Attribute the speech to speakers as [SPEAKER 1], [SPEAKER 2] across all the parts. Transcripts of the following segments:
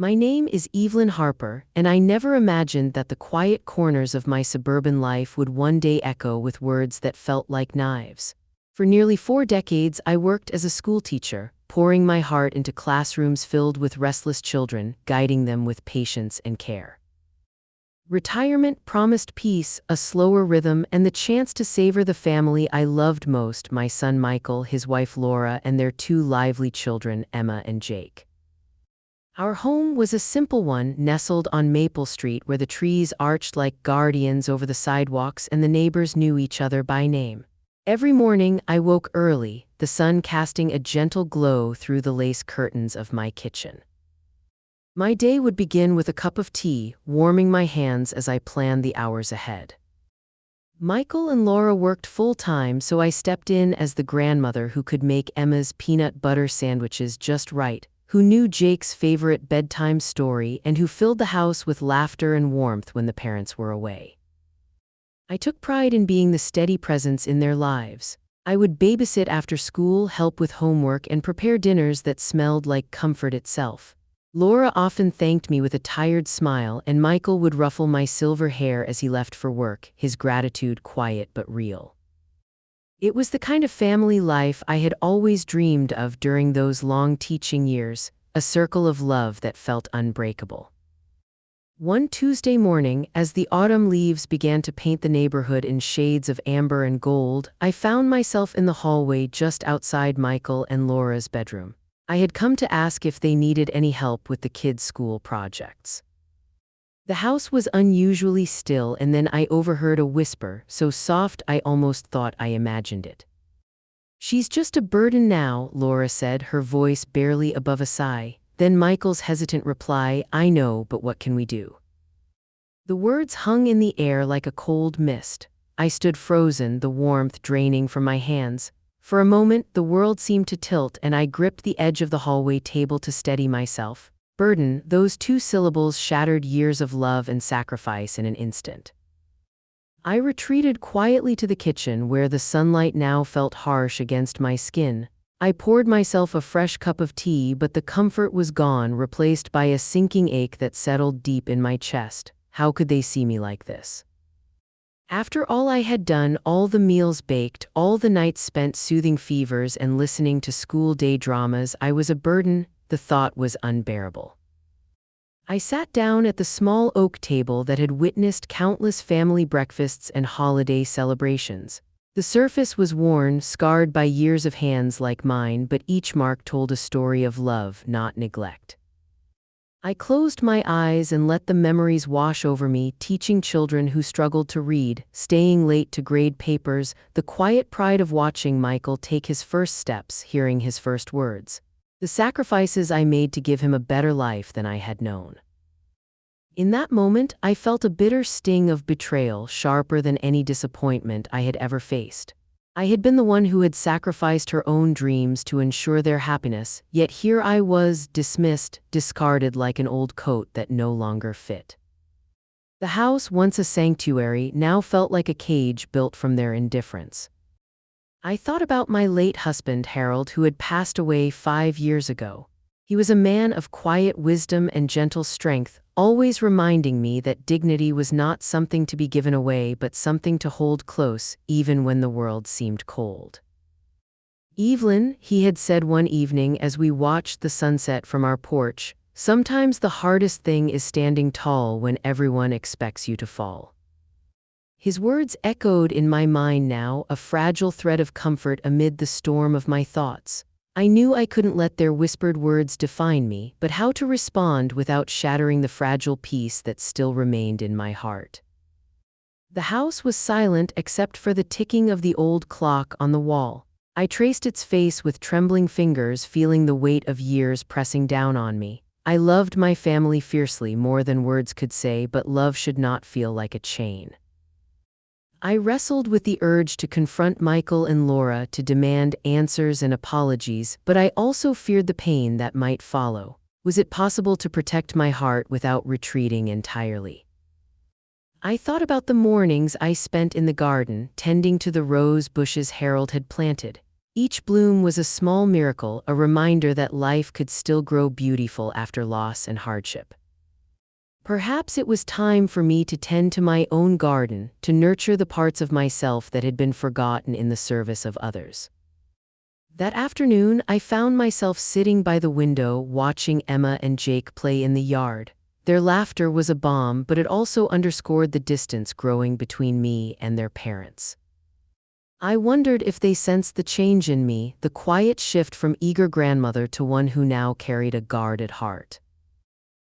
[SPEAKER 1] My name is Evelyn Harper, and I never imagined that the quiet corners of my suburban life would one day echo with words that felt like knives. For nearly 4 decades, I worked as a schoolteacher, pouring my heart into classrooms filled with restless children, guiding them with patience and care. Retirement promised peace, a slower rhythm, and the chance to savor the family I loved most: my son Michael, his wife Laura, and their 2 lively children, Emma and Jake. Our home was a simple one, nestled on Maple Street, where the trees arched like guardians over the sidewalks and the neighbors knew each other by name. Every morning, I woke early, the sun casting a gentle glow through the lace curtains of my kitchen. My day would begin with a cup of tea, warming my hands as I planned the hours ahead. Michael and Laura worked full-time, so I stepped in as the grandmother who could make Emma's peanut butter sandwiches just right, who knew Jake's favorite bedtime story, and who filled the house with laughter and warmth when the parents were away. I took pride in being the steady presence in their lives. I would babysit after school, help with homework, and prepare dinners that smelled like comfort itself. Laura often thanked me with a tired smile, and Michael would ruffle my silver hair as he left for work, his gratitude quiet but real. It was the kind of family life I had always dreamed of during those long teaching years, a circle of love that felt unbreakable. One Tuesday morning, as the autumn leaves began to paint the neighborhood in shades of amber and gold, I found myself in the hallway just outside Michael and Laura's bedroom. I had come to ask if they needed any help with the kids' school projects. The house was unusually still, and then I overheard a whisper, so soft I almost thought I imagined it. "She's just a burden now," Laura said, her voice barely above a sigh. Then Michael's hesitant reply, "I know, but what can we do?" The words hung in the air like a cold mist. I stood frozen, the warmth draining from my hands. For a moment, the world seemed to tilt, and I gripped the edge of the hallway table to steady myself. Burden, those 2 syllables shattered years of love and sacrifice in an instant. I retreated quietly to the kitchen, where the sunlight now felt harsh against my skin. I poured myself a fresh cup of tea, but the comfort was gone, replaced by a sinking ache that settled deep in my chest. How could they see me like this? After all I had done, all the meals baked, all the nights spent soothing fevers and listening to school day dramas, I was a burden. The thought was unbearable. I sat down at the small oak table that had witnessed countless family breakfasts and holiday celebrations. The surface was worn, scarred by years of hands like mine, but each mark told a story of love, not neglect. I closed my eyes and let the memories wash over me, teaching children who struggled to read, staying late to grade papers, the quiet pride of watching Michael take his first steps, hearing his first words. The sacrifices I made to give him a better life than I had known. In that moment, I felt a bitter sting of betrayal, sharper than any disappointment I had ever faced. I had been the one who had sacrificed her own dreams to ensure their happiness, yet here I was, dismissed, discarded like an old coat that no longer fit. The house, once a sanctuary, now felt like a cage built from their indifference. I thought about my late husband, Harold, who had passed away 5 years ago. He was a man of quiet wisdom and gentle strength, always reminding me that dignity was not something to be given away but something to hold close, even when the world seemed cold. "Evelyn," he had said one evening as we watched the sunset from our porch, "sometimes the hardest thing is standing tall when everyone expects you to fall." His words echoed in my mind now, a fragile thread of comfort amid the storm of my thoughts. I knew I couldn't let their whispered words define me, but how to respond without shattering the fragile peace that still remained in my heart. The house was silent except for the ticking of the old clock on the wall. I traced its face with trembling fingers, feeling the weight of years pressing down on me. I loved my family fiercely, more than words could say, but love should not feel like a chain. I wrestled with the urge to confront Michael and Laura, to demand answers and apologies, but I also feared the pain that might follow. Was it possible to protect my heart without retreating entirely? I thought about the mornings I spent in the garden, tending to the rose bushes Harold had planted. Each bloom was a small miracle, a reminder that life could still grow beautiful after loss and hardship. Perhaps it was time for me to tend to my own garden, to nurture the parts of myself that had been forgotten in the service of others. That afternoon, I found myself sitting by the window watching Emma and Jake play in the yard. Their laughter was a balm, but it also underscored the distance growing between me and their parents. I wondered if they sensed the change in me, the quiet shift from eager grandmother to one who now carried a guarded heart.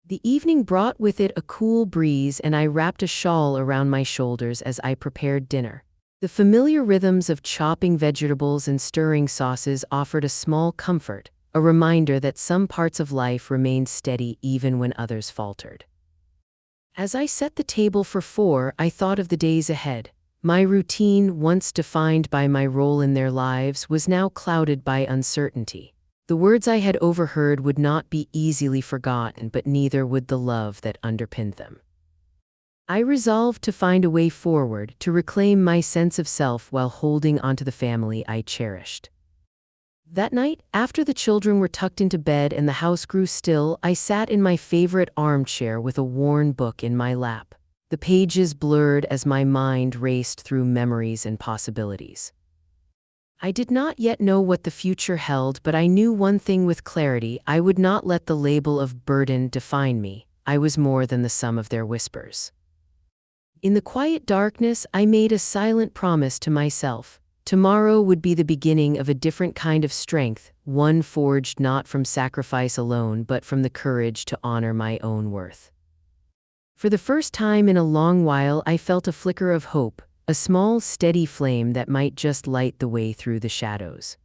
[SPEAKER 1] The evening brought with it a cool breeze, and I wrapped a shawl around my shoulders as I prepared dinner. The familiar rhythms of chopping vegetables and stirring sauces offered a small comfort, a reminder that some parts of life remained steady even when others faltered. As I set the table for four, I thought of the days ahead. My routine, once defined by my role in their lives, was now clouded by uncertainty. The words I had overheard would not be easily forgotten, but neither would the love that underpinned them. I resolved to find a way forward, to reclaim my sense of self while holding onto the family I cherished. That night, after the children were tucked into bed and the house grew still, I sat in my favorite armchair with a worn book in my lap. The pages blurred as my mind raced through memories and possibilities. I did not yet know what the future held, but I knew one thing with clarity: I would not let the label of burden define me. I was more than the sum of their whispers. In the quiet darkness, I made a silent promise to myself. Tomorrow would be the beginning of a different kind of strength, one forged not from sacrifice alone but from the courage to honor my own worth. For the first time in a long while, I felt a flicker of hope, a small, steady flame that might just light the way through the shadows.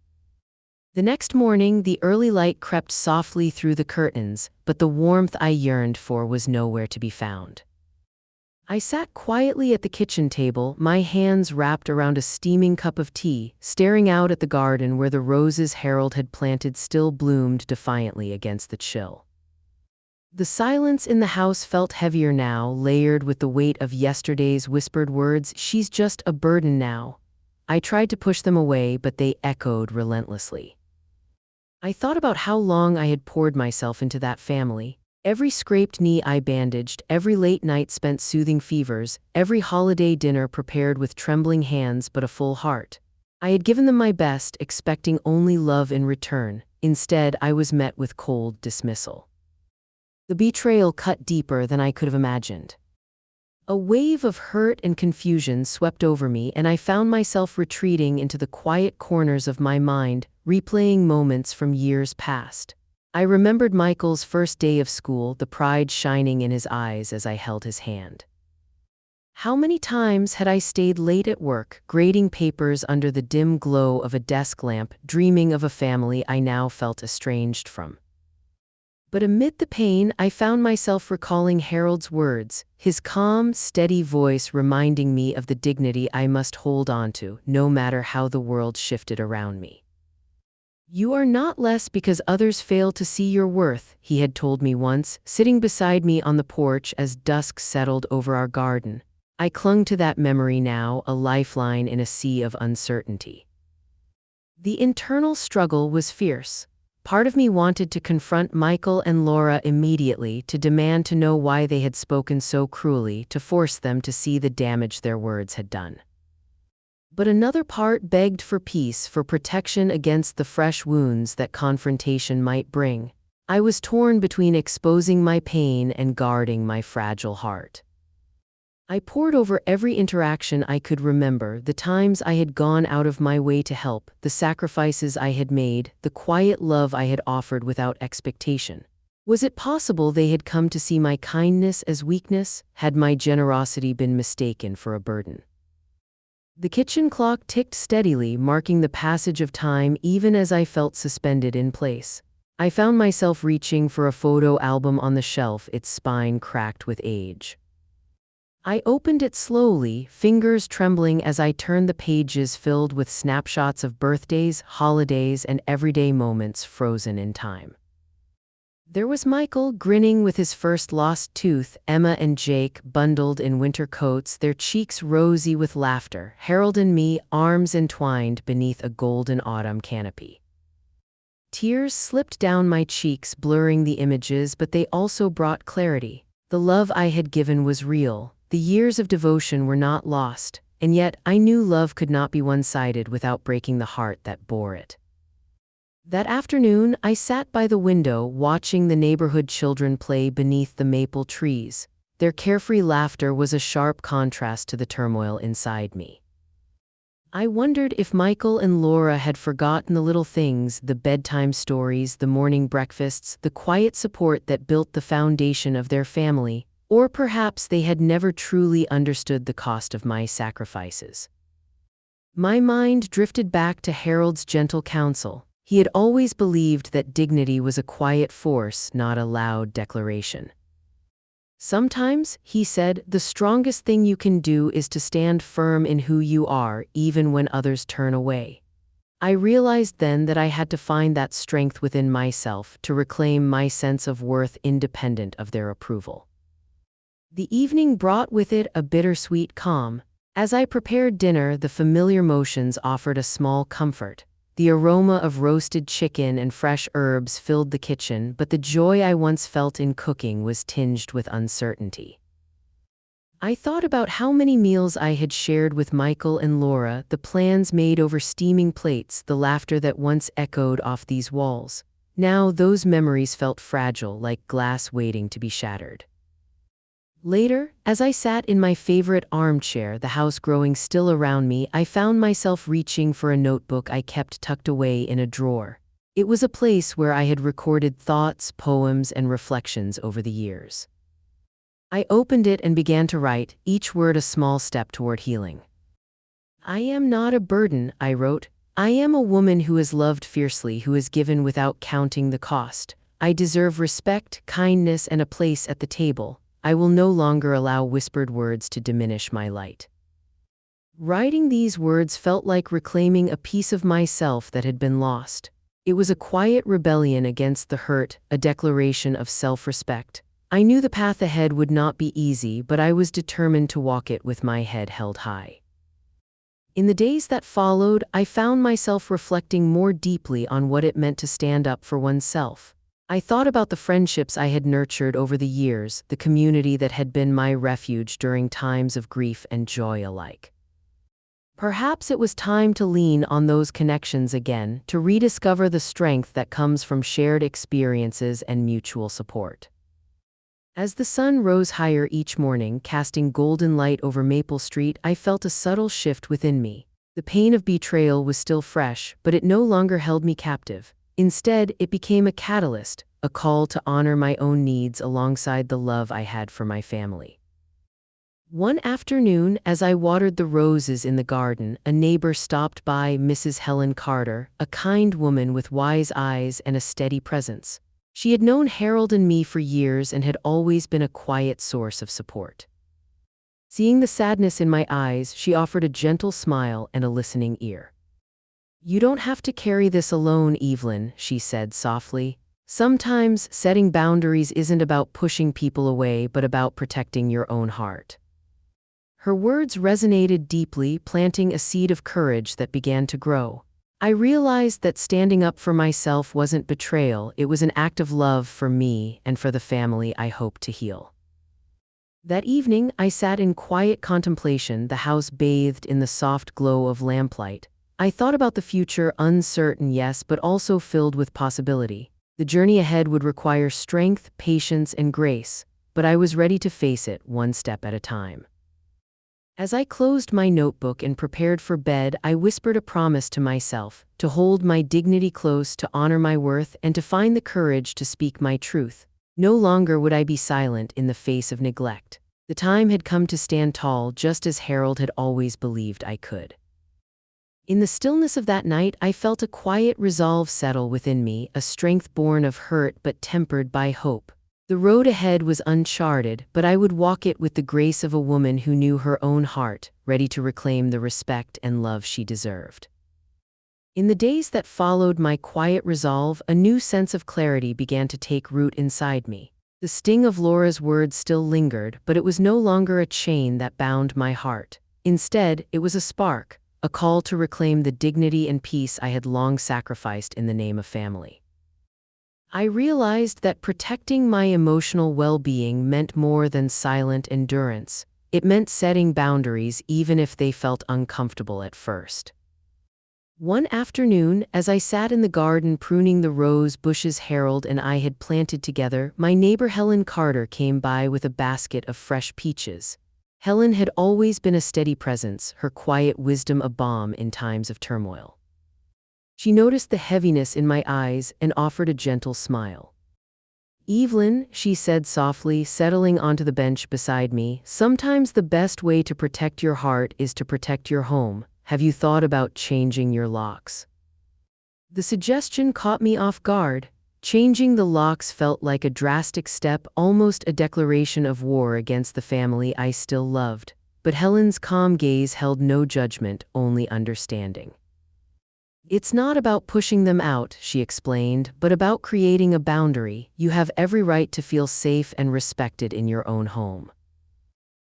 [SPEAKER 1] The next morning, the early light crept softly through the curtains, but the warmth I yearned for was nowhere to be found. I sat quietly at the kitchen table, my hands wrapped around a steaming cup of tea, staring out at the garden where the roses Harold had planted still bloomed defiantly against the chill. The silence in the house felt heavier now, layered with the weight of yesterday's whispered words. "She's just a burden now." I tried to push them away, but they echoed relentlessly. I thought about how long I had poured myself into that family. Every scraped knee I bandaged, every late night spent soothing fevers, every holiday dinner prepared with trembling hands but a full heart. I had given them my best, expecting only love in return. Instead, I was met with cold dismissal. The betrayal cut deeper than I could have imagined. A wave of hurt and confusion swept over me, and I found myself retreating into the quiet corners of my mind, replaying moments from years past. I remembered Michael's first day of school, the pride shining in his eyes as I held his hand. How many times had I stayed late at work, grading papers under the dim glow of a desk lamp, dreaming of a family I now felt estranged from. But amid the pain, I found myself recalling Harold's words, his calm, steady voice reminding me of the dignity I must hold on to, no matter how the world shifted around me. "You are not less because others fail to see your worth," he had told me once, sitting beside me on the porch as dusk settled over our garden. I clung to that memory now, a lifeline in a sea of uncertainty. The internal struggle was fierce. Part of me wanted to confront Michael and Laura immediately, to demand to know why they had spoken so cruelly, to force them to see the damage their words had done. But another part begged for peace, for protection against the fresh wounds that confrontation might bring. I was torn between exposing my pain and guarding my fragile heart. I pored over every interaction I could remember, the times I had gone out of my way to help, the sacrifices I had made, the quiet love I had offered without expectation. Was it possible they had come to see my kindness as weakness? Had my generosity been mistaken for a burden? The kitchen clock ticked steadily, marking the passage of time even as I felt suspended in place. I found myself reaching for a photo album on the shelf, its spine cracked with age. I opened it slowly, fingers trembling as I turned the pages filled with snapshots of birthdays, holidays, and everyday moments frozen in time. There was Michael, grinning with his first lost tooth, Emma and Jake, bundled in winter coats, their cheeks rosy with laughter, Harold and me, arms entwined beneath a golden autumn canopy. Tears slipped down my cheeks, blurring the images, but they also brought clarity. The love I had given was real. The years of devotion were not lost, and yet I knew love could not be one-sided without breaking the heart that bore it. That afternoon, I sat by the window watching the neighborhood children play beneath the maple trees. Their carefree laughter was a sharp contrast to the turmoil inside me. I wondered if Michael and Laura had forgotten the little things, the bedtime stories, the morning breakfasts, the quiet support that built the foundation of their family, or perhaps they had never truly understood the cost of my sacrifices. My mind drifted back to Harold's gentle counsel. He had always believed that dignity was a quiet force, not a loud declaration. Sometimes, he said, the strongest thing you can do is to stand firm in who you are, even when others turn away. I realized then that I had to find that strength within myself to reclaim my sense of worth independent of their approval. The evening brought with it a bittersweet calm. As I prepared dinner, the familiar motions offered a small comfort. The aroma of roasted chicken and fresh herbs filled the kitchen, but the joy I once felt in cooking was tinged with uncertainty. I thought about how many meals I had shared with Michael and Laura, the plans made over steaming plates, the laughter that once echoed off these walls. Now those memories felt fragile, like glass waiting to be shattered. Later, as I sat in my favorite armchair, the house growing still around me, I found myself reaching for a notebook I kept tucked away in a drawer. It was a place where I had recorded thoughts, poems, and reflections over the years. I opened it and began to write, each word a small step toward healing. I am not a burden, I wrote. I am a woman who has loved fiercely, who has given without counting the cost. I deserve respect, kindness, and a place at the table. I will no longer allow whispered words to diminish my light. Writing these words felt like reclaiming a piece of myself that had been lost. It was a quiet rebellion against the hurt, a declaration of self-respect. I knew the path ahead would not be easy, but I was determined to walk it with my head held high. In the days that followed, I found myself reflecting more deeply on what it meant to stand up for oneself. I thought about the friendships I had nurtured over the years, the community that had been my refuge during times of grief and joy alike. Perhaps it was time to lean on those connections again, to rediscover the strength that comes from shared experiences and mutual support. As the sun rose higher each morning, casting golden light over Maple Street, I felt a subtle shift within me. The pain of betrayal was still fresh, but it no longer held me captive. Instead, it became a catalyst, a call to honor my own needs alongside the love I had for my family. One afternoon, as I watered the roses in the garden, a neighbor stopped by, Mrs. Helen Carter, a kind woman with wise eyes and a steady presence. She had known Harold and me for years and had always been a quiet source of support. Seeing the sadness in my eyes, she offered a gentle smile and a listening ear. "You don't have to carry this alone, Evelyn," she said softly. "Sometimes setting boundaries isn't about pushing people away, but about protecting your own heart." Her words resonated deeply, planting a seed of courage that began to grow. I realized that standing up for myself wasn't betrayal, it was an act of love for me and for the family I hoped to heal. That evening, I sat in quiet contemplation, the house bathed in the soft glow of lamplight. I thought about the future, uncertain, yes, but also filled with possibility. The journey ahead would require strength, patience, and grace, but I was ready to face it one step at a time. As I closed my notebook and prepared for bed, I whispered a promise to myself, to hold my dignity close, to honor my worth, and to find the courage to speak my truth. No longer would I be silent in the face of neglect. The time had come to stand tall, just as Harold had always believed I could. In the stillness of that night, I felt a quiet resolve settle within me, a strength born of hurt but tempered by hope. The road ahead was uncharted, but I would walk it with the grace of a woman who knew her own heart, ready to reclaim the respect and love she deserved. In the days that followed my quiet resolve, a new sense of clarity began to take root inside me. The sting of Laura's words still lingered, but it was no longer a chain that bound my heart. Instead, it was a spark, a call to reclaim the dignity and peace I had long sacrificed in the name of family. I realized that protecting my emotional well-being meant more than silent endurance. It meant setting boundaries even if they felt uncomfortable at first. One afternoon, as I sat in the garden pruning the rose bushes Harold and I had planted together, my neighbor Helen Carter came by with a basket of fresh peaches. Helen had always been a steady presence, her quiet wisdom a balm in times of turmoil. She noticed the heaviness in my eyes and offered a gentle smile. "Evelyn," she said softly, settling onto the bench beside me, "sometimes the best way to protect your heart is to protect your home. Have you thought about changing your locks?" The suggestion caught me off guard. Changing the locks felt like a drastic step, almost a declaration of war against the family I still loved. But Helen's calm gaze held no judgment, only understanding. "It's not about pushing them out," she explained, "but about creating a boundary. You have every right to feel safe and respected in your own home."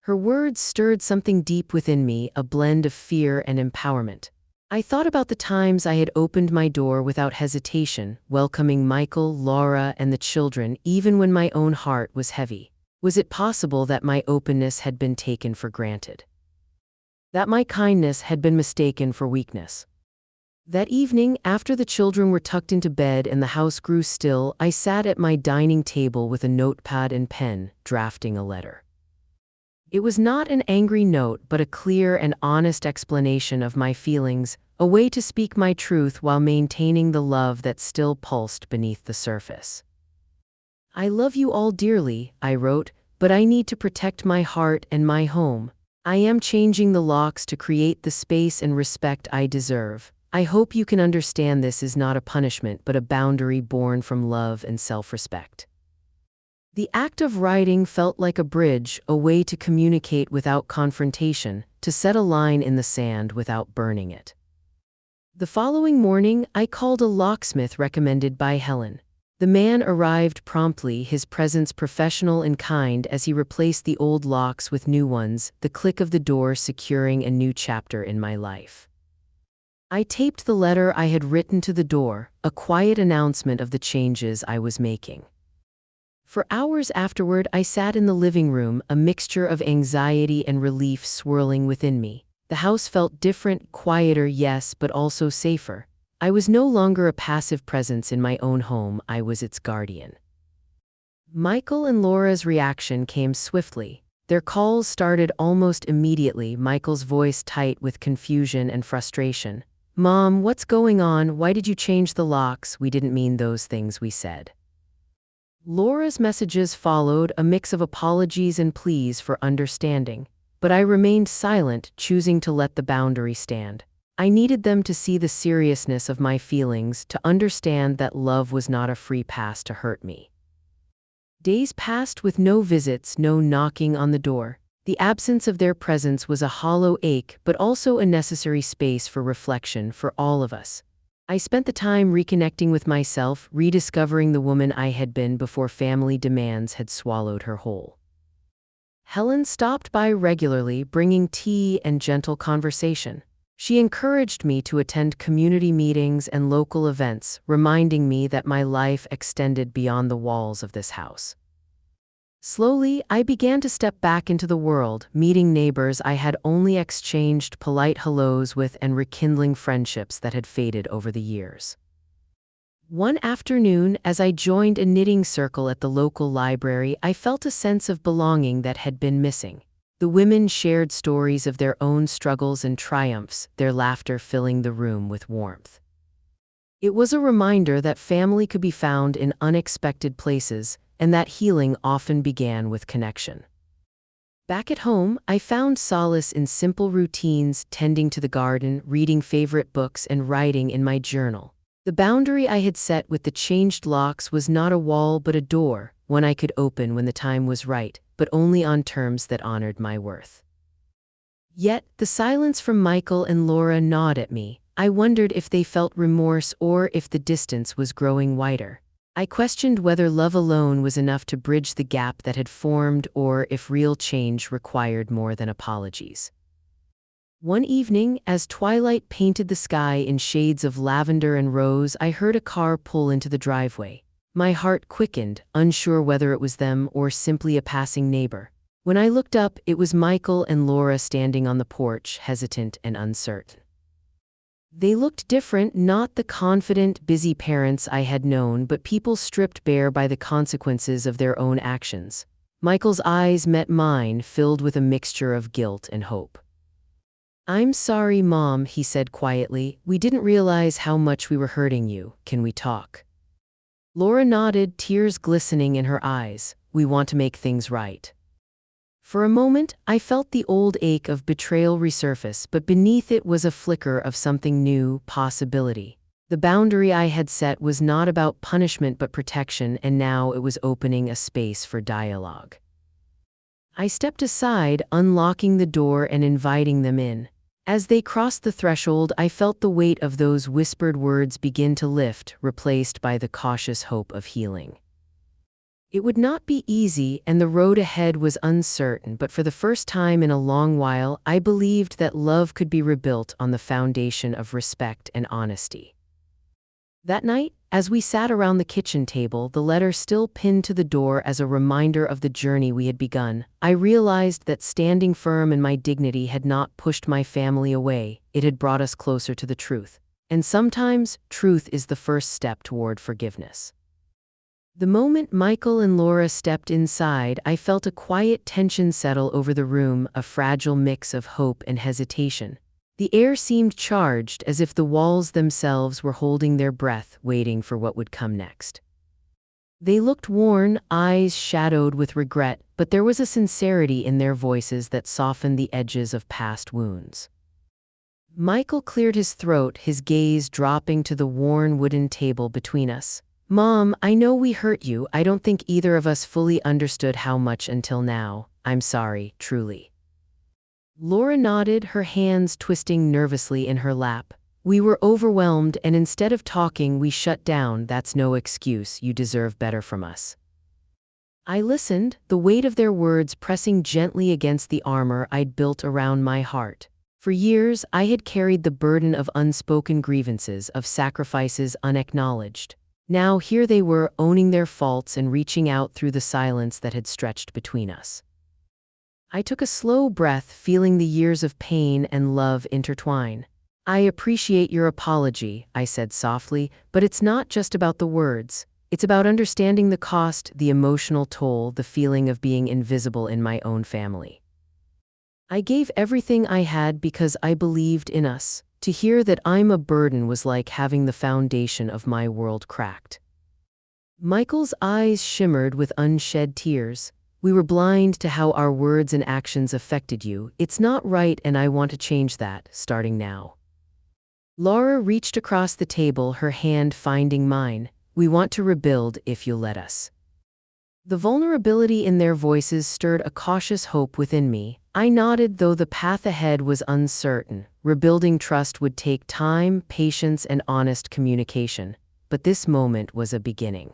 [SPEAKER 1] Her words stirred something deep within me, a blend of fear and empowerment. I thought about the times I had opened my door without hesitation, welcoming Michael, Laura, and the children, even when my own heart was heavy. Was it possible that my openness had been taken for granted? That my kindness had been mistaken for weakness? That evening, after the children were tucked into bed and the house grew still, I sat at my dining table with a notepad and pen, drafting a letter. It was not an angry note, but a clear and honest explanation of my feelings, a way to speak my truth while maintaining the love that still pulsed beneath the surface. "I love you all dearly," I wrote, "but I need to protect my heart and my home. I am changing the locks to create the space and respect I deserve. I hope you can understand this is not a punishment but a boundary born from love and self-respect." The act of writing felt like a bridge, a way to communicate without confrontation, to set a line in the sand without burning it. The following morning, I called a locksmith recommended by Helen. The man arrived promptly, his presence professional and kind as he replaced the old locks with new ones, the click of the door securing a new chapter in my life. I taped the letter I had written to the door, a quiet announcement of the changes I was making. For hours afterward, I sat in the living room, a mixture of anxiety and relief swirling within me. The house felt different, quieter, yes, but also safer. I was no longer a passive presence in my own home, I was its guardian. Michael and Laura's reaction came swiftly. Their calls started almost immediately, Michael's voice tight with confusion and frustration. "Mom, what's going on? Why did you change the locks? We didn't mean those things we said." Laura's messages followed, a mix of apologies and pleas for understanding. But I remained silent, choosing to let the boundary stand. I needed them to see the seriousness of my feelings, to understand that love was not a free pass to hurt me. Days passed with no visits, no knocking on the door. The absence of their presence was a hollow ache, but also a necessary space for reflection for all of us. I spent the time reconnecting with myself, rediscovering the woman I had been before family demands had swallowed her whole. Helen stopped by regularly, bringing tea and gentle conversation. She encouraged me to attend community meetings and local events, reminding me that my life extended beyond the walls of this house. Slowly, I began to step back into the world, meeting neighbors I had only exchanged polite hellos with and rekindling friendships that had faded over the years. One afternoon, as I joined a knitting circle at the local library, I felt a sense of belonging that had been missing. The women shared stories of their own struggles and triumphs, their laughter filling the room with warmth. It was a reminder that family could be found in unexpected places, and that healing often began with connection. Back at home, I found solace in simple routines, tending to the garden, reading favorite books, and writing in my journal. The boundary I had set with the changed locks was not a wall but a door, one I could open when the time was right, but only on terms that honored my worth. Yet, the silence from Michael and Laura gnawed at me. I wondered if they felt remorse or if the distance was growing wider. I questioned whether love alone was enough to bridge the gap that had formed or if real change required more than apologies. One evening, as twilight painted the sky in shades of lavender and rose, I heard a car pull into the driveway. My heart quickened, unsure whether it was them or simply a passing neighbor. When I looked up, it was Michael and Laura standing on the porch, hesitant and uncertain. They looked different, not the confident, busy parents I had known, but people stripped bare by the consequences of their own actions. Michael's eyes met mine, filled with a mixture of guilt and hope. "I'm sorry, Mom," he said quietly. "We didn't realize how much we were hurting you. Can we talk?" Laura nodded, tears glistening in her eyes. "We want to make things right." For a moment, I felt the old ache of betrayal resurface, but beneath it was a flicker of something new, possibility. The boundary I had set was not about punishment but protection, and now it was opening a space for dialogue. I stepped aside, unlocking the door and inviting them in. As they crossed the threshold, I felt the weight of those whispered words begin to lift, replaced by the cautious hope of healing. It would not be easy, and the road ahead was uncertain, but for the first time in a long while, I believed that love could be rebuilt on the foundation of respect and honesty. That night, as we sat around the kitchen table, the letter still pinned to the door as a reminder of the journey we had begun, I realized that standing firm in my dignity had not pushed my family away, it had brought us closer to the truth. And sometimes, truth is the first step toward forgiveness. The moment Michael and Laura stepped inside, I felt a quiet tension settle over the room, a fragile mix of hope and hesitation. The air seemed charged, as if the walls themselves were holding their breath, waiting for what would come next. They looked worn, eyes shadowed with regret, but there was a sincerity in their voices that softened the edges of past wounds. Michael cleared his throat, his gaze dropping to the worn wooden table between us. "Mom, I know we hurt you. I don't think either of us fully understood how much until now. I'm sorry, truly." Laura nodded, her hands twisting nervously in her lap. "We were overwhelmed, and instead of talking, we shut down. That's no excuse. You deserve better from us." I listened, the weight of their words pressing gently against the armor I'd built around my heart. For years, I had carried the burden of unspoken grievances, of sacrifices unacknowledged. Now here they were, owning their faults and reaching out through the silence that had stretched between us. I took a slow breath, feeling the years of pain and love intertwine. "I appreciate your apology," I said softly, "but it's not just about the words. It's about understanding the cost, the emotional toll, the feeling of being invisible in my own family. I gave everything I had because I believed in us. To hear that I'm a burden was like having the foundation of my world cracked." Michael's eyes shimmered with unshed tears. "We were blind to how our words and actions affected you. It's not right, and I want to change that, starting now." Laura reached across the table, her hand finding mine. "We want to rebuild if you'll let us." The vulnerability in their voices stirred a cautious hope within me. I nodded, though the path ahead was uncertain. Rebuilding trust would take time, patience, and honest communication. But this moment was a beginning.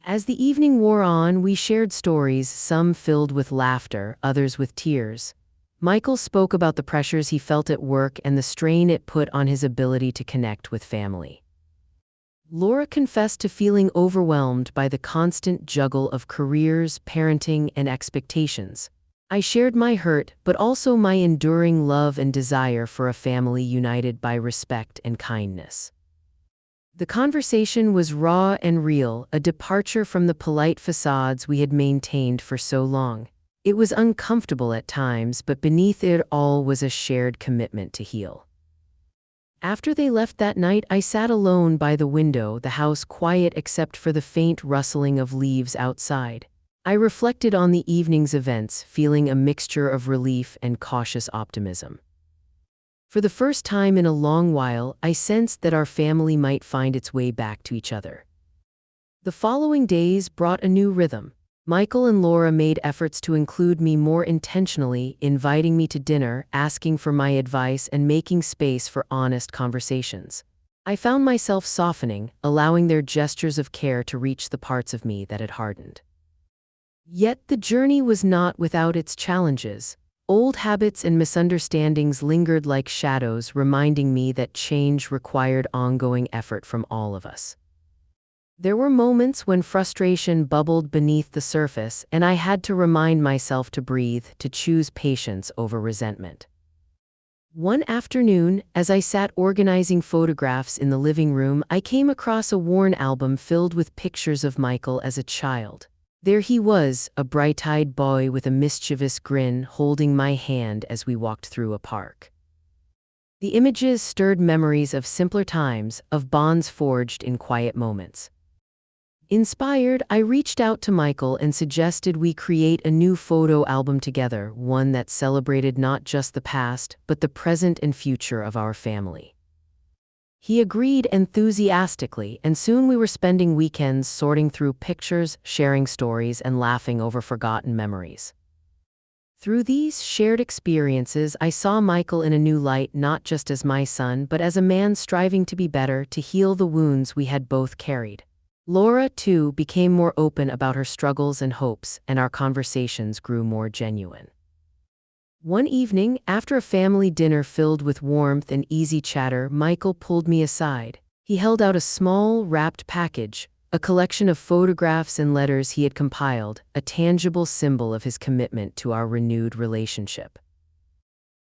[SPEAKER 1] As the evening wore on, we shared stories, some filled with laughter, others with tears. Michael spoke about the pressures he felt at work and the strain it put on his ability to connect with family. Laura confessed to feeling overwhelmed by the constant juggle of careers, parenting, and expectations. I shared my hurt, but also my enduring love and desire for a family united by respect and kindness. The conversation was raw and real, a departure from the polite facades we had maintained for so long. It was uncomfortable at times, but beneath it all was a shared commitment to heal. After they left that night, I sat alone by the window, the house quiet except for the faint rustling of leaves outside. I reflected on the evening's events, feeling a mixture of relief and cautious optimism. For the first time in a long while, I sensed that our family might find its way back to each other. The following days brought a new rhythm. Michael and Laura made efforts to include me more intentionally, inviting me to dinner, asking for my advice, and making space for honest conversations. I found myself softening, allowing their gestures of care to reach the parts of me that had hardened. Yet the journey was not without its challenges. Old habits and misunderstandings lingered like shadows, reminding me that change required ongoing effort from all of us. There were moments when frustration bubbled beneath the surface, and I had to remind myself to breathe, to choose patience over resentment. One afternoon, as I sat organizing photographs in the living room, I came across a worn album filled with pictures of Michael as a child. There he was, a bright-eyed boy with a mischievous grin, holding my hand as we walked through a park. The images stirred memories of simpler times, of bonds forged in quiet moments. Inspired, I reached out to Michael and suggested we create a new photo album together, one that celebrated not just the past, but the present and future of our family. He agreed enthusiastically, and soon we were spending weekends sorting through pictures, sharing stories, and laughing over forgotten memories. Through these shared experiences, I saw Michael in a new light, not just as my son, but as a man striving to be better, to heal the wounds we had both carried. Laura, too, became more open about her struggles and hopes, and our conversations grew more genuine. One evening, after a family dinner filled with warmth and easy chatter, Michael pulled me aside. He held out a small, wrapped package, a collection of photographs and letters he had compiled, a tangible symbol of his commitment to our renewed relationship.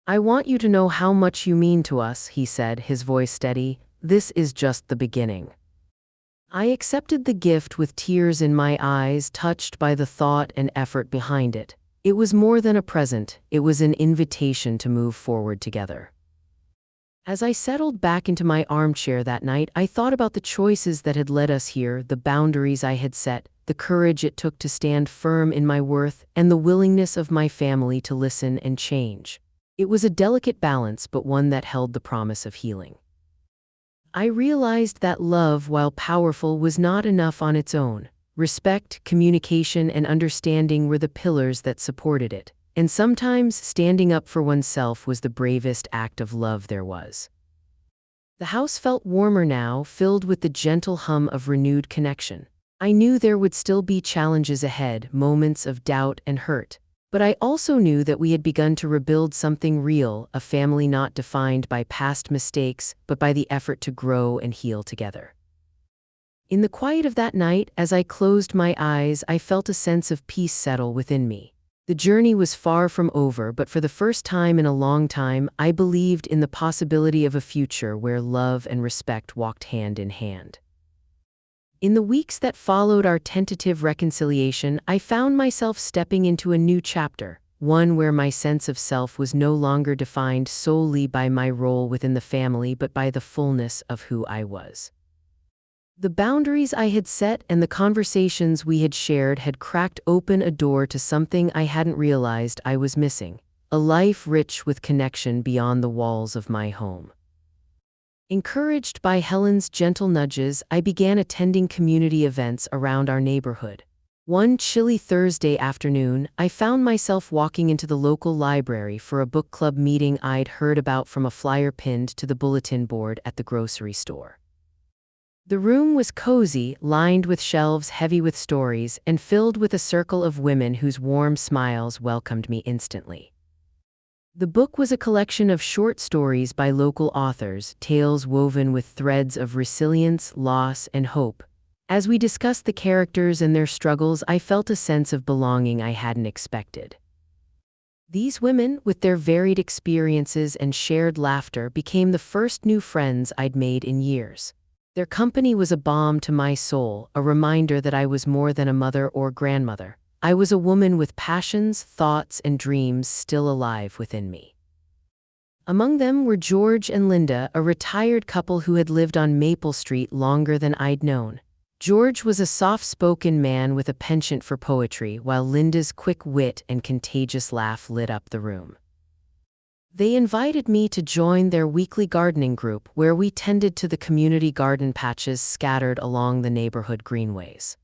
[SPEAKER 1] "I want you to know how much you mean to us," he said, his voice steady. "This is just the beginning." I accepted the gift with tears in my eyes, touched by the thought and effort behind it. It was more than a present, it was an invitation to move forward together. As I settled back into my armchair that night, I thought about the choices that had led us here, the boundaries I had set, the courage it took to stand firm in my worth, and the willingness of my family to listen and change. It was a delicate balance, but one that held the promise of healing. I realized that love, while powerful, was not enough on its own. Respect, communication, and understanding were the pillars that supported it, and sometimes standing up for oneself was the bravest act of love there was. The house felt warmer now, filled with the gentle hum of renewed connection. I knew there would still be challenges ahead, moments of doubt and hurt. But I also knew that we had begun to rebuild something real, a family not defined by past mistakes, but by the effort to grow and heal together. In the quiet of that night, as I closed my eyes, I felt a sense of peace settle within me. The journey was far from over, but for the first time in a long time, I believed in the possibility of a future where love and respect walked hand in hand. In the weeks that followed our tentative reconciliation, I found myself stepping into a new chapter, one where my sense of self was no longer defined solely by my role within the family, but by the fullness of who I was. The boundaries I had set and the conversations we had shared had cracked open a door to something I hadn't realized I was missing, a life rich with connection beyond the walls of my home. Encouraged by Helen's gentle nudges, I began attending community events around our neighborhood. One chilly Thursday afternoon, I found myself walking into the local library for a book club meeting I'd heard about from a flyer pinned to the bulletin board at the grocery store. The room was cozy, lined with shelves heavy with stories, and filled with a circle of women whose warm smiles welcomed me instantly. The book was a collection of short stories by local authors, tales woven with threads of resilience, loss, and hope. As we discussed the characters and their struggles, I felt a sense of belonging I hadn't expected. These women, with their varied experiences and shared laughter, became the first new friends I'd made in years. Their company was a balm to my soul, a reminder that I was more than a mother or grandmother. I was a woman with passions, thoughts, and dreams still alive within me. Among them were George and Linda, a retired couple who had lived on Maple Street longer than I'd known. George was a soft-spoken man with a penchant for poetry, while Linda's quick wit and contagious laugh lit up the room. They invited me to join their weekly gardening group, where we tended to the community garden patches scattered along the neighborhood greenways.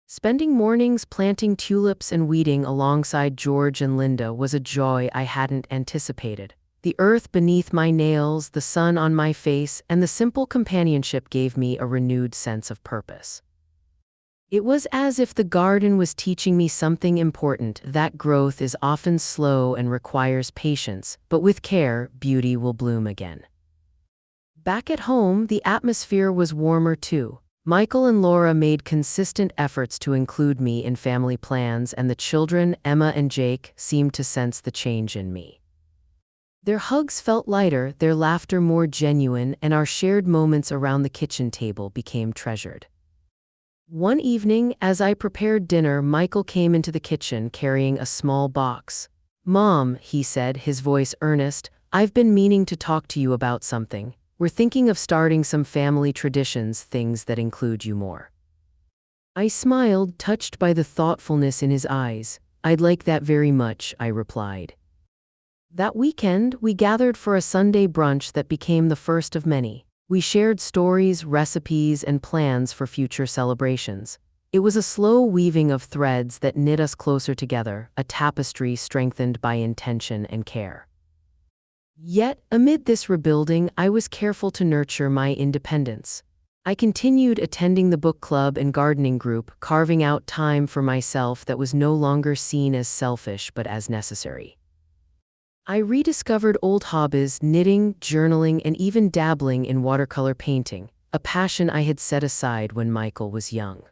[SPEAKER 1] Spending mornings planting tulips and weeding alongside George and Linda was a joy I hadn't anticipated. The earth beneath my nails, the sun on my face, and the simple companionship gave me a renewed sense of purpose. It was as if the garden was teaching me something important, that growth is often slow and requires patience, but with care, beauty will bloom again. Back at home, the atmosphere was warmer too. Michael and Laura made consistent efforts to include me in family plans, and the children, Emma and Jake, seemed to sense the change in me. Their hugs felt lighter, their laughter more genuine, and our shared moments around the kitchen table became treasured. One evening, as I prepared dinner, Michael came into the kitchen carrying a small box. "Mom," he said, his voice earnest, "I've been meaning to talk to you about something. We're thinking of starting some family traditions, things that include you more." I smiled, touched by the thoughtfulness in his eyes. "I'd like that very much," I replied. That weekend, we gathered for a Sunday brunch that became the first of many. We shared stories, recipes, and plans for future celebrations. It was a slow weaving of threads that knit us closer together, a tapestry strengthened by intention and care. Yet, amid this rebuilding, I was careful to nurture my independence. I continued attending the book club and gardening group, carving out time for myself that was no longer seen as selfish but as necessary. I rediscovered old hobbies, knitting, journaling, and even dabbling in watercolor painting, a passion I had set aside when Michael was young.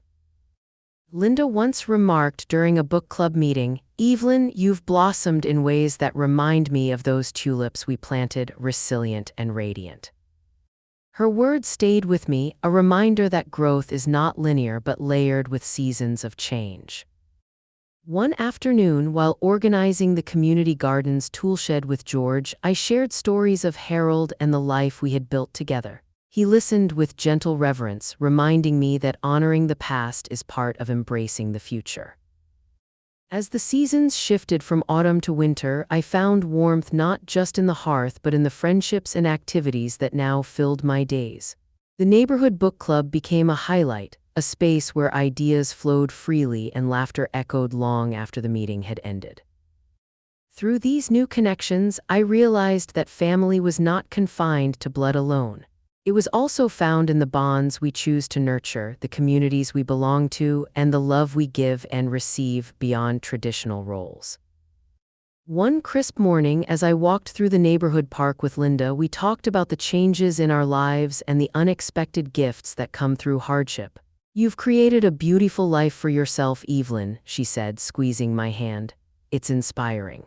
[SPEAKER 1] Linda once remarked during a book club meeting, "Evelyn, you've blossomed in ways that remind me of those tulips we planted, resilient and radiant." Her words stayed with me, a reminder that growth is not linear but layered with seasons of change. One afternoon, while organizing the community garden's toolshed with George, I shared stories of Harold and the life we had built together. He listened with gentle reverence, reminding me that honoring the past is part of embracing the future. As the seasons shifted from autumn to winter, I found warmth not just in the hearth but in the friendships and activities that now filled my days. The neighborhood book club became a highlight, a space where ideas flowed freely and laughter echoed long after the meeting had ended. Through these new connections, I realized that family was not confined to blood alone. It was also found in the bonds we choose to nurture, the communities we belong to, and the love we give and receive beyond traditional roles. One crisp morning, as I walked through the neighborhood park with Linda, we talked about the changes in our lives and the unexpected gifts that come through hardship. "You've created a beautiful life for yourself, Evelyn," she said, squeezing my hand. "It's inspiring."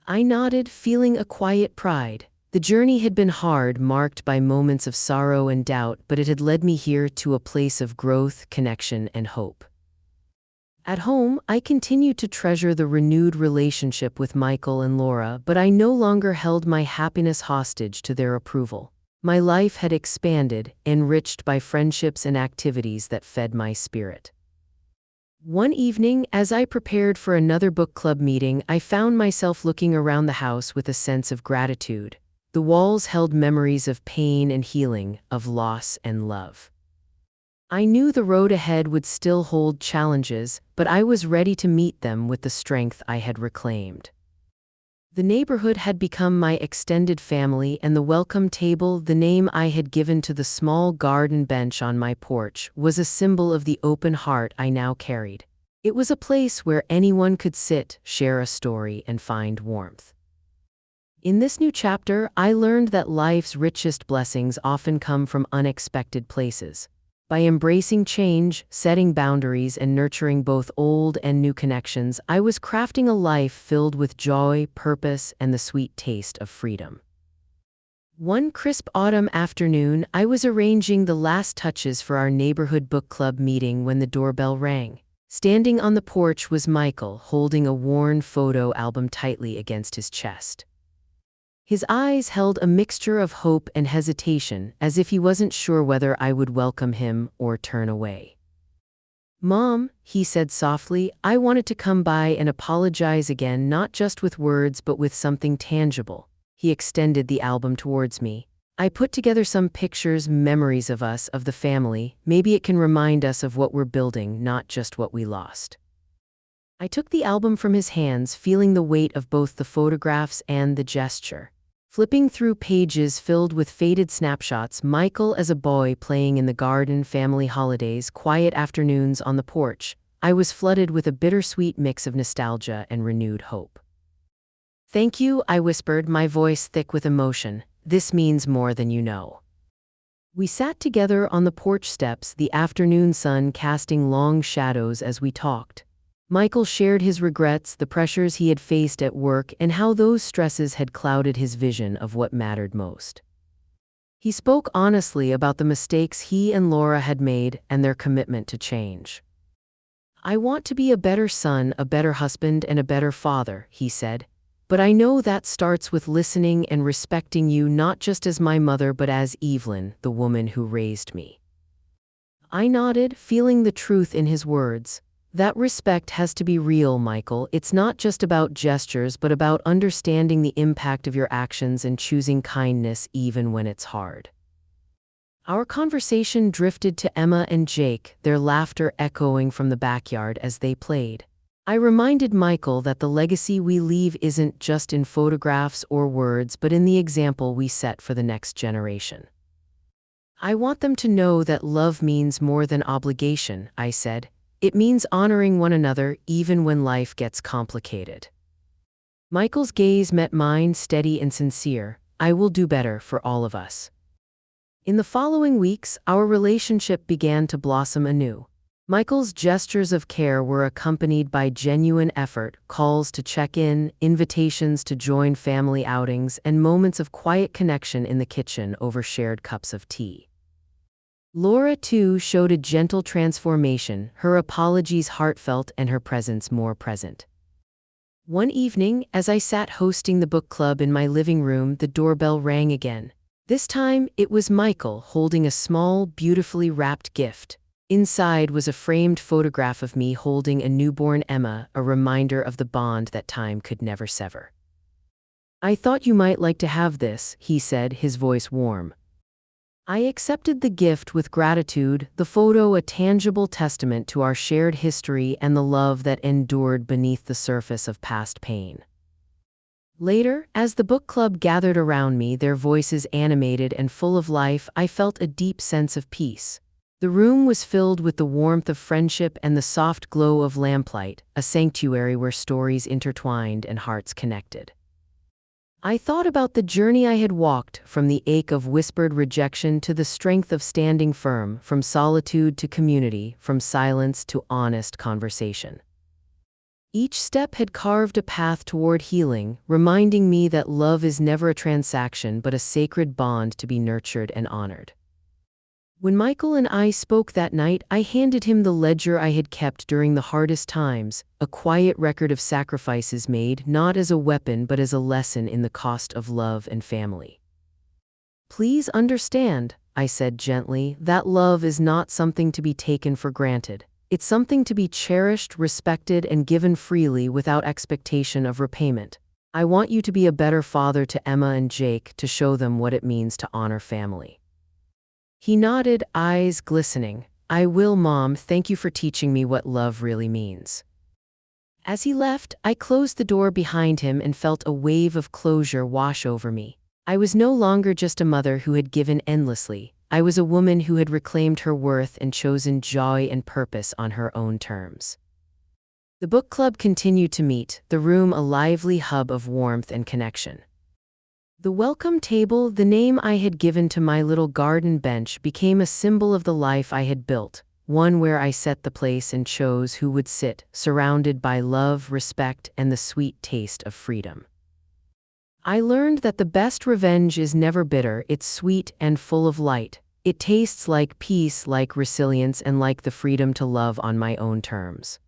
[SPEAKER 1] I nodded, feeling a quiet pride. The journey had been hard, marked by moments of sorrow and doubt, but it had led me here to a place of growth, connection, and hope. At home, I continued to treasure the renewed relationship with Michael and Laura, but I no longer held my happiness hostage to their approval. My life had expanded, enriched by friendships and activities that fed my spirit. One evening, as I prepared for another book club meeting, I found myself looking around the house with a sense of gratitude. The walls held memories of pain and healing, of loss and love. I knew the road ahead would still hold challenges, but I was ready to meet them with the strength I had reclaimed. The neighborhood had become my extended family, and the welcome table, the name I had given to the small garden bench on my porch, was a symbol of the open heart I now carried. It was a place where anyone could sit, share a story, and find warmth. In this new chapter, I learned that life's richest blessings often come from unexpected places. By embracing change, setting boundaries, and nurturing both old and new connections, I was crafting a life filled with joy, purpose, and the sweet taste of freedom. One crisp autumn afternoon, I was arranging the last touches for our neighborhood book club meeting when the doorbell rang. Standing on the porch was Michael, holding a worn photo album tightly against his chest. His eyes held a mixture of hope and hesitation, as if he wasn't sure whether I would welcome him or turn away. "Mom," he said softly, "I wanted to come by and apologize again, not just with words but with something tangible." He extended the album towards me. I put together some pictures, memories of us, of the family. Maybe it can remind us of what we're building, not just what we lost. I took the album from his hands, feeling the weight of both the photographs and the gesture. Flipping through pages filled with faded snapshots, Michael as a boy playing in the garden, family holidays, quiet afternoons on the porch, I was flooded with a bittersweet mix of nostalgia and renewed hope. "Thank you," I whispered, my voice thick with emotion. "This means more than you know." We sat together on the porch steps, the afternoon sun casting long shadows as we talked. Michael shared his regrets, the pressures he had faced at work, and how those stresses had clouded his vision of what mattered most. He spoke honestly about the mistakes he and Laura had made and their commitment to change. "I want to be a better son, a better husband, and a better father," he said. "But I know that starts with listening and respecting you, not just as my mother but as Evelyn, the woman who raised me." I nodded, feeling the truth in his words. "That respect has to be real, Michael. It's not just about gestures, but about understanding the impact of your actions and choosing kindness even when it's hard." Our conversation drifted to Emma and Jake, their laughter echoing from the backyard as they played. I reminded Michael that the legacy we leave isn't just in photographs or words, but in the example we set for the next generation. "I want them to know that love means more than obligation," I said. "It means honoring one another even when life gets complicated." Michael's gaze met mine, steady and sincere. "I will do better for all of us." In the following weeks, our relationship began to blossom anew. Michael's gestures of care were accompanied by genuine effort, calls to check in, invitations to join family outings, and moments of quiet connection in the kitchen over shared cups of tea. Laura, too, showed a gentle transformation, her apologies heartfelt and her presence more present. One evening, as I sat hosting the book club in my living room, the doorbell rang again. This time, it was Michael holding a small, beautifully wrapped gift. Inside was a framed photograph of me holding a newborn Emma, a reminder of the bond that time could never sever. "I thought you might like to have this," he said, his voice warm. I accepted the gift with gratitude, the photo a tangible testament to our shared history and the love that endured beneath the surface of past pain. Later, as the book club gathered around me, their voices animated and full of life, I felt a deep sense of peace. The room was filled with the warmth of friendship and the soft glow of lamplight, a sanctuary where stories intertwined and hearts connected. I thought about the journey I had walked, from the ache of whispered rejection to the strength of standing firm, from solitude to community, from silence to honest conversation. Each step had carved a path toward healing, reminding me that love is never a transaction but a sacred bond to be nurtured and honored. When Michael and I spoke that night, I handed him the ledger I had kept during the hardest times, a quiet record of sacrifices made, not as a weapon but as a lesson in the cost of love and family. "Please understand," I said gently, "that love is not something to be taken for granted. It's something to be cherished, respected, and given freely without expectation of repayment. I want you to be a better father to Emma and Jake, to show them what it means to honor family." He nodded, eyes glistening. "I will, Mom. Thank you for teaching me what love really means." As he left, I closed the door behind him and felt a wave of closure wash over me. I was no longer just a mother who had given endlessly. I was a woman who had reclaimed her worth and chosen joy and purpose on her own terms. The book club continued to meet, the room a lively hub of warmth and connection. The welcome table, the name I had given to my little garden bench, became a symbol of the life I had built, one where I set the place and chose who would sit, surrounded by love, respect, and the sweet taste of freedom. I learned that the best revenge is never bitter, it's sweet and full of light. It tastes like peace, like resilience, and like the freedom to love on my own terms.